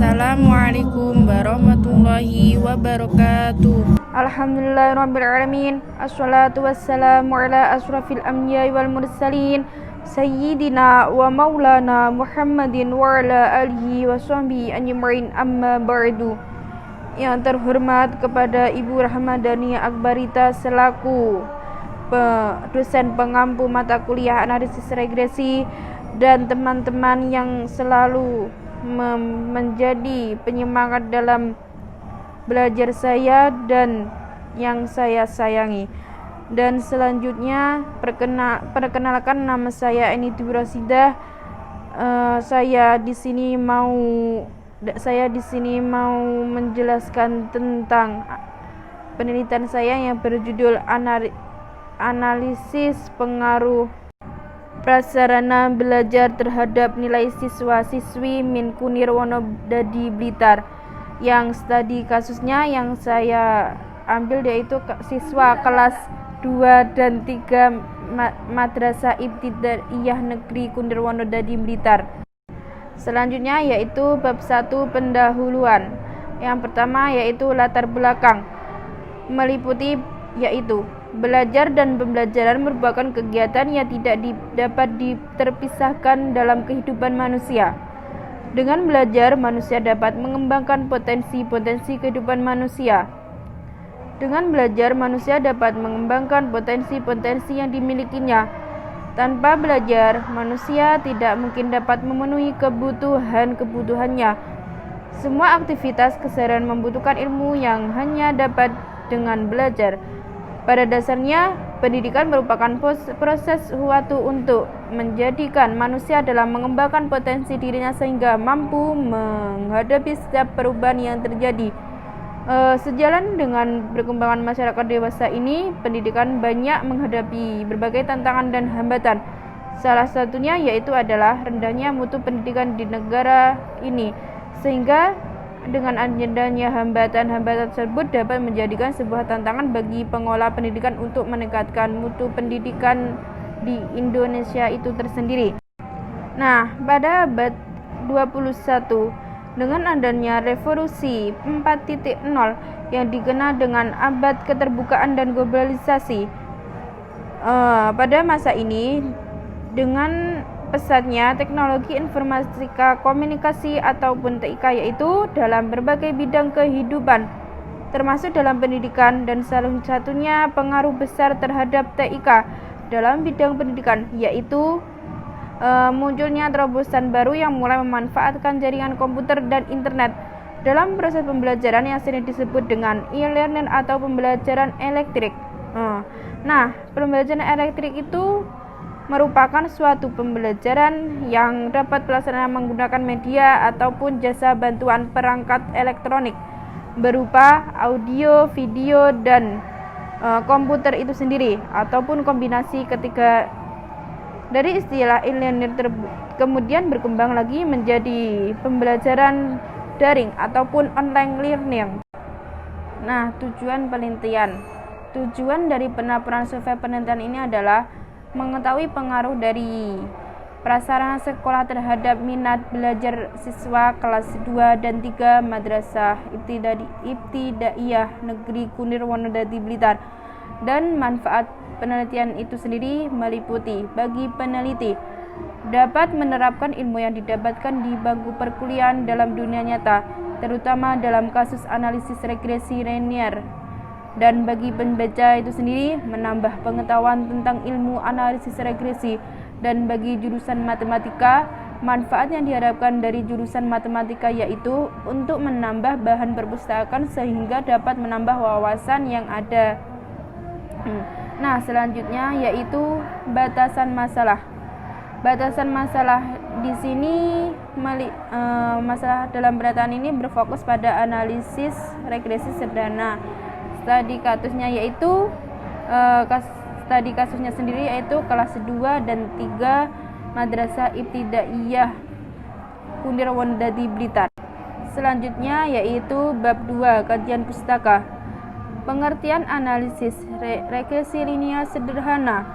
Assalamualaikum warahmatullahi wabarakatuh. Alhamdulillahirrabbilalamin. Assalatu wassalamu ala asrafil anbiya'i wal mursalin Sayyidina wa maulana Muhammadin wa ala alihi wa sahbihi ajma'in, amma ba'du. Yang terhormat kepada Ibu Rahmadani Akbarita selaku dosen pengampu mata kuliah analisis regresi dan teman-teman yang selalu menjadi penyemangat dalam belajar saya dan yang saya sayangi. Dan selanjutnya perkenalkan, nama saya Eni Rosidah. Saya di sini mau menjelaskan tentang penelitian saya yang berjudul analisis pengaruh prasarana belajar terhadap nilai siswa-siswi Min Kunirwono Dadi Blitar. Yang studi kasusnya yang saya ambil yaitu siswa kelas 2 dan 3 Madrasah Ibtidaiyah Negeri Kunirwono Dadi Blitar. Selanjutnya yaitu bab 1 pendahuluan. Yang pertama yaitu latar belakang, meliputi yaitu belajar dan pembelajaran merupakan kegiatan yang tidak dapat terpisahkan dalam kehidupan manusia. Dengan belajar, manusia dapat mengembangkan potensi-potensi kehidupan manusia. Dengan belajar, manusia dapat mengembangkan potensi-potensi yang dimilikinya. Tanpa belajar, manusia tidak mungkin dapat memenuhi kebutuhan-kebutuhannya. Semua aktivitas keseharian membutuhkan ilmu yang hanya dapat dengan belajar. Pada dasarnya, pendidikan merupakan proses suatu untuk menjadikan manusia dalam mengembangkan potensi dirinya sehingga mampu menghadapi setiap perubahan yang terjadi. Sejalan dengan perkembangan masyarakat dewasa ini, pendidikan banyak menghadapi berbagai tantangan dan hambatan. Salah satunya yaitu adalah rendahnya mutu pendidikan di negara ini, sehingga dengan adanya hambatan-hambatan tersebut dapat menjadikan sebuah tantangan bagi pengelola pendidikan untuk meningkatkan mutu pendidikan di Indonesia itu tersendiri. Nah, pada abad 21 dengan adanya revolusi 4.0 yang dikenal dengan abad keterbukaan dan globalisasi, pada masa ini dengan pesatnya teknologi informatika komunikasi ataupun TIK, yaitu dalam berbagai bidang kehidupan termasuk dalam pendidikan, dan salah satunya pengaruh besar terhadap TIK dalam bidang pendidikan yaitu munculnya terobosan baru yang mulai memanfaatkan jaringan komputer dan internet dalam proses pembelajaran yang sering disebut dengan e-learning atau pembelajaran elektrik. Nah, pembelajaran elektrik itu merupakan suatu pembelajaran yang dapat dilaksanakan menggunakan media ataupun jasa bantuan perangkat elektronik berupa audio, video, dan komputer itu sendiri ataupun kombinasi ketiga. Dari istilah e-learning kemudian berkembang lagi menjadi pembelajaran daring ataupun online learning. Nah, tujuan dari penelitian survei penelitian ini adalah mengetahui pengaruh dari prasarana sekolah terhadap minat belajar siswa kelas 2 dan 3 Madrasah Ibtidaiyah Negeri Kunirwono Dadi Blitar. Dan manfaat penelitian itu sendiri meliputi bagi peneliti dapat menerapkan ilmu yang didapatkan di bangku perkuliahan dalam dunia nyata, terutama dalam kasus analisis regresi linear. Dan bagi pembaca itu sendiri menambah pengetahuan tentang ilmu analisis regresi. Dan bagi jurusan matematika, manfaat yang diharapkan dari jurusan matematika yaitu untuk menambah bahan perpustakaan sehingga dapat menambah wawasan yang ada. Nah, selanjutnya yaitu batasan masalah. Batasan masalah di sini masalah dalam penelitian ini berfokus pada analisis regresi sederhana. Studi kasusnya sendiri yaitu kelas 2 dan 3 Madrasah Ibtidaiyah Kunirwono Dadi Blitar. Selanjutnya yaitu bab 2 kajian pustaka. Pengertian analisis regresi linear sederhana,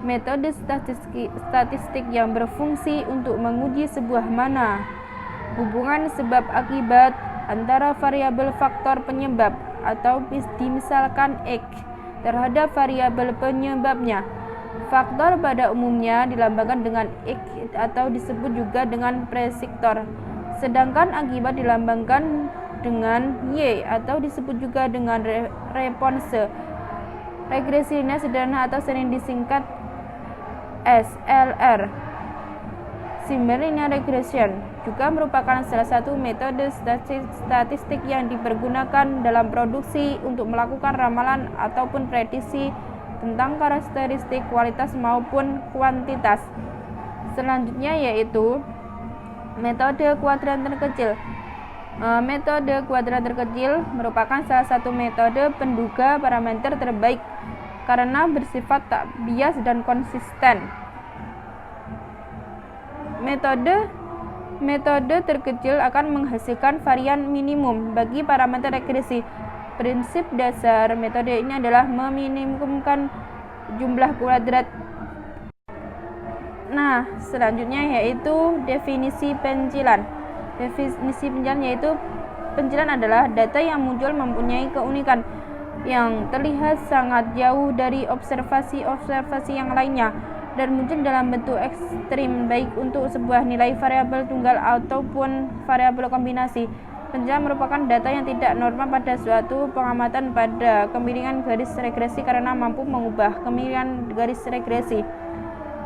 metode statistik yang berfungsi untuk menguji sebuah hubungan sebab akibat antara variabel faktor penyebab atau misalkan X terhadap variabel penyebabnya. Faktor pada umumnya dilambangkan dengan X atau disebut juga dengan prediktor, sedangkan akibat dilambangkan dengan Y atau disebut juga dengan response. Regresi linear sederhana atau sering disingkat SLR, Simple Linear Regression, juga merupakan salah satu metode statistik yang dipergunakan dalam produksi untuk melakukan ramalan ataupun prediksi tentang karakteristik kualitas maupun kuantitas. Selanjutnya yaitu metode kuadran terkecil. Metode kuadran terkecil merupakan salah satu metode penduga parameter terbaik karena bersifat tak bias dan konsisten. Metode terkecil akan menghasilkan varian minimum bagi parameter regresi. Prinsip dasar metode ini adalah meminimumkan jumlah kuadrat. Nah, selanjutnya yaitu definisi pencilan. Definisi pencilan yaitu pencilan adalah data yang muncul mempunyai keunikan yang terlihat sangat jauh dari observasi yang lainnya dan muncul dalam bentuk ekstrim baik untuk sebuah nilai variabel tunggal ataupun variabel kombinasi. Pencilan merupakan data yang tidak normal pada suatu pengamatan pada kemiringan garis regresi karena mampu mengubah kemiringan garis regresi.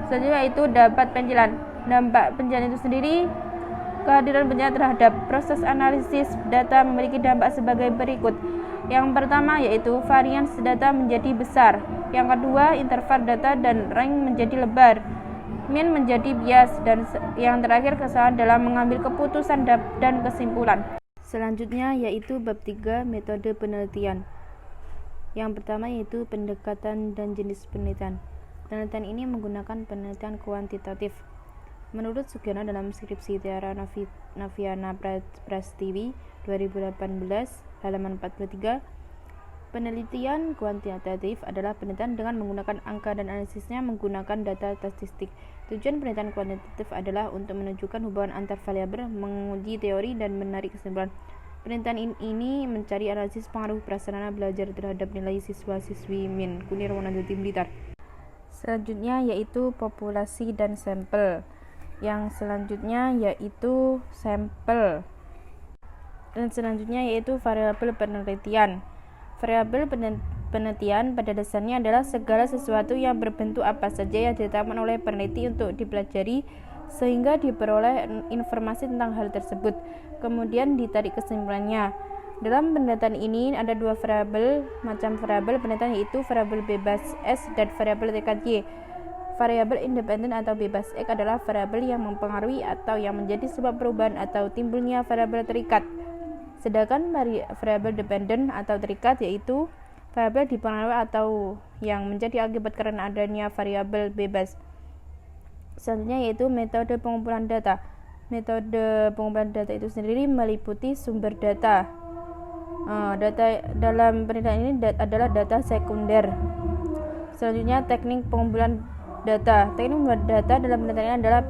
Selanjutnya itu dapat pencilan. Dampak pencilan itu sendiri, kehadiran pencilan terhadap proses analisis data memiliki dampak sebagai berikut. Yang pertama yaitu varians data menjadi besar. Yang kedua, interval data dan range menjadi lebar. Mean menjadi bias, dan yang terakhir kesalahan dalam mengambil keputusan dan kesimpulan. Selanjutnya yaitu bab 3 metode penelitian. Yang pertama yaitu pendekatan dan jenis penelitian. Penelitian ini menggunakan penelitian kuantitatif. Menurut Sugiono dalam skripsi Tiara Naviana Prastiwi 2018 halaman 43, penelitian kuantitatif adalah penelitian dengan menggunakan angka dan analisisnya menggunakan data statistik. Tujuan penelitian kuantitatif adalah untuk menunjukkan hubungan antar variabel, menguji teori, dan menarik kesimpulan. Penelitian ini mencari analisis pengaruh prasarana belajar terhadap nilai siswa-siswi Min Kunir Wonodadi Blitar. Selanjutnya yaitu populasi dan sampel. Yang selanjutnya yaitu sampel. Dan selanjutnya yaitu variabel penelitian. Variabel penelitian pada dasarnya adalah segala sesuatu yang berbentuk apa saja yang ditetapkan oleh peneliti untuk dipelajari sehingga diperoleh informasi tentang hal tersebut, kemudian ditarik kesimpulannya. Dalam penelitian ini ada dua macam variabel penelitian, yaitu variabel bebas S dan variabel terikat Y. Variabel independen atau bebas X adalah variabel yang mempengaruhi atau yang menjadi sebab perubahan atau timbulnya variabel terikat. Sedangkan variabel dependen atau terikat yaitu variabel dipengaruhi atau yang menjadi akibat karena adanya variabel bebas. Selanjutnya yaitu metode pengumpulan data. Metode pengumpulan data itu sendiri meliputi sumber data. Data dalam penelitian ini adalah data sekunder. Selanjutnya teknik pengumpulan data. Teknik pengumpulan data dalam penelitian adalah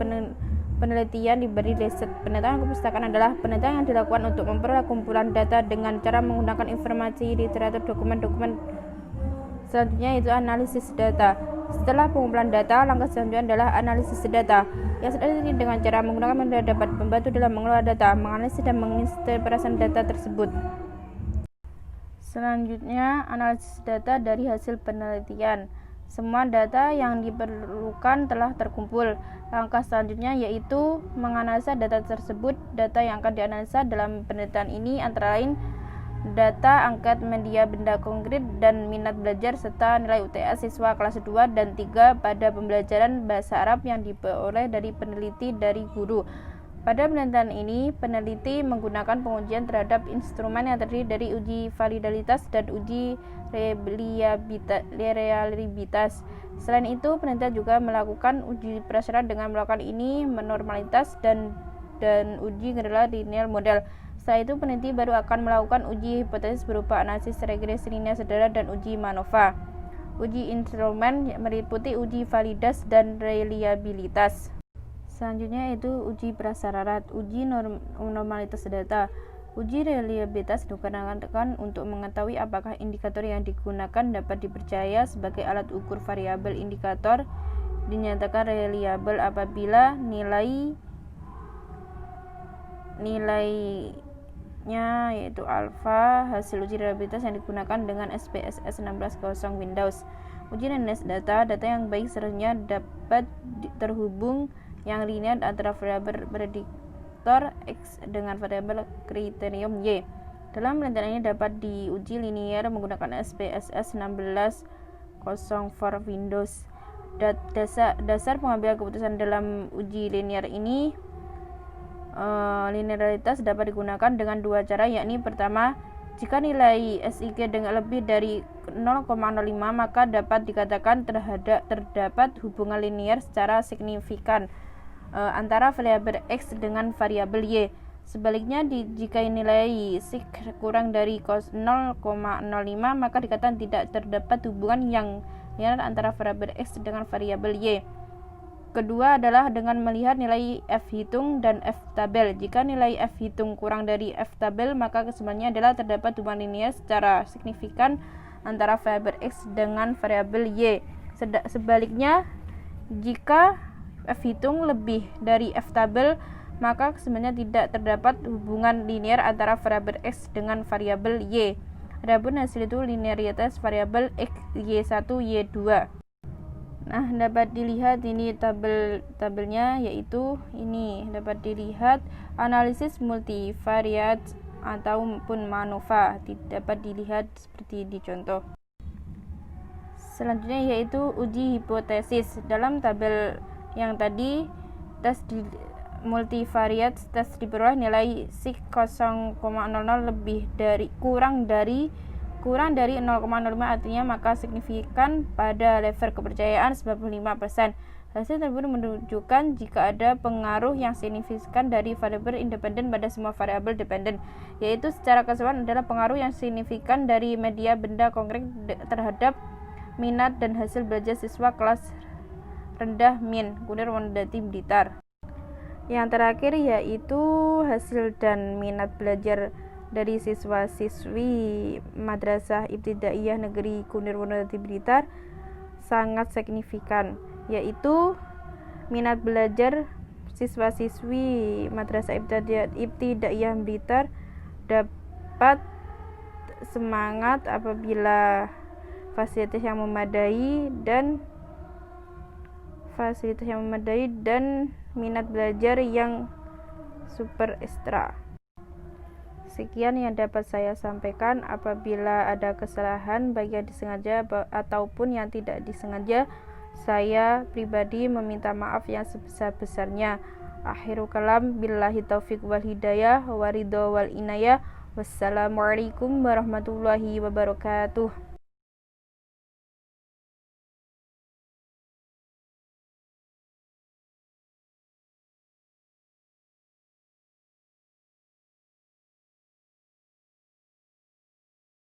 penelitian diberi riset. Penelitian kepustakaan adalah penelitian yang dilakukan untuk memperoleh kumpulan data dengan cara menggunakan informasi literatur dokumen-dokumen. Selanjutnya itu analisis data. Setelah pengumpulan data, langkah selanjutnya adalah analisis data. Yang ini dengan cara menggunakan metode dapat membantu dalam mengelola data, menganalisis dan menginterpretasi data tersebut. Selanjutnya analisis data dari hasil penelitian. Semua data yang diperlukan telah terkumpul. Langkah selanjutnya yaitu menganalisa data tersebut. Data yang akan dianalisa dalam penelitian ini antara lain data angkat media benda konkret dan minat belajar serta nilai UTS siswa kelas 2 dan 3 pada pembelajaran bahasa Arab yang diperoleh dari peneliti dari guru. Pada penelitian ini, peneliti menggunakan pengujian terhadap instrumen yang terdiri dari uji validitas dan uji reliabilitas. Selain itu, penelitian juga melakukan uji prasyarat dengan melakukan ini normalitas dan uji gejala linear model. Setelah itu, peneliti baru akan melakukan uji hipotesis berupa analisis regresi linear sederhana dan uji MANOVA. Uji instrumen meliputi uji validitas dan reliabilitas. Selanjutnya yaitu uji prasyarat, uji normalitas data. Uji reliabilitas digunakan untuk mengetahui apakah indikator yang digunakan dapat dipercaya sebagai alat ukur variabel. Indikator dinyatakan reliable apabila nilainya yaitu alfa. Hasil uji reliabilitas yang digunakan dengan SPSS 16.0 Windows. Uji readiness data yang baik seharusnya dapat terhubung yang linear antara variabel prediktor X dengan variabel kriterium Y. Dalam perencanaan ini dapat diuji linear menggunakan SPSS 16.04 Windows. Dasar pengambilan keputusan dalam uji linear ini, linearitas dapat digunakan dengan dua cara, yakni pertama, jika nilai SIG dengan lebih dari 0,05 maka dapat dikatakan terdapat hubungan linear secara signifikan antara variabel X dengan variabel Y. Sebaliknya, jika nilai SIG kurang dari 0,05 maka dikatakan tidak terdapat hubungan yang linear antara variabel X dengan variabel Y. Kedua adalah dengan melihat nilai F hitung dan F tabel. Jika nilai F hitung kurang dari F tabel, maka kesimpulannya adalah terdapat hubungan linear secara signifikan antara variabel X dengan variabel Y. Sebaliknya, jika F hitung lebih dari F tabel, maka sebenarnya tidak terdapat hubungan linear antara variabel X dengan variabel Y. Adapun hasil itu linearitas variabel X, Y1, Y2. Nah, dapat dilihat ini tabelnya, yaitu ini dapat dilihat analisis multivariat ataupun MANOVA, dapat dilihat seperti di contoh. Selanjutnya yaitu uji hipotesis. Dalam tabel yang tadi, tes multivariat tes diperoleh nilai SIG 0,00 kurang dari 0,05, artinya maka signifikan pada level kepercayaan 95%. Hasil tersebut menunjukkan jika ada pengaruh yang signifikan dari variabel independen pada semua variabel dependen, yaitu secara keseluruhan adalah pengaruh yang signifikan dari media benda konkret terhadap minat dan hasil belajar siswa kelas rendah min Kunir Wonodadi Blitar. Yang terakhir yaitu hasil dan minat belajar dari siswa-siswi Madrasah Ibtidaiyah Negeri Kunir Wonodadi Blitar sangat signifikan, yaitu minat belajar siswa-siswi Madrasah Ibtidaiyah Blitar dapat semangat apabila fasilitas yang memadai dan minat belajar yang super ekstra. Sekian yang dapat saya sampaikan. Apabila ada kesalahan baik yang disengaja ataupun yang tidak disengaja, saya pribadi meminta maaf yang sebesar-besarnya. Akhirul kalam, billahi taufiq wal hidayah wa ridho wal inayah. Wassalamualaikum warahmatullahi wabarakatuh.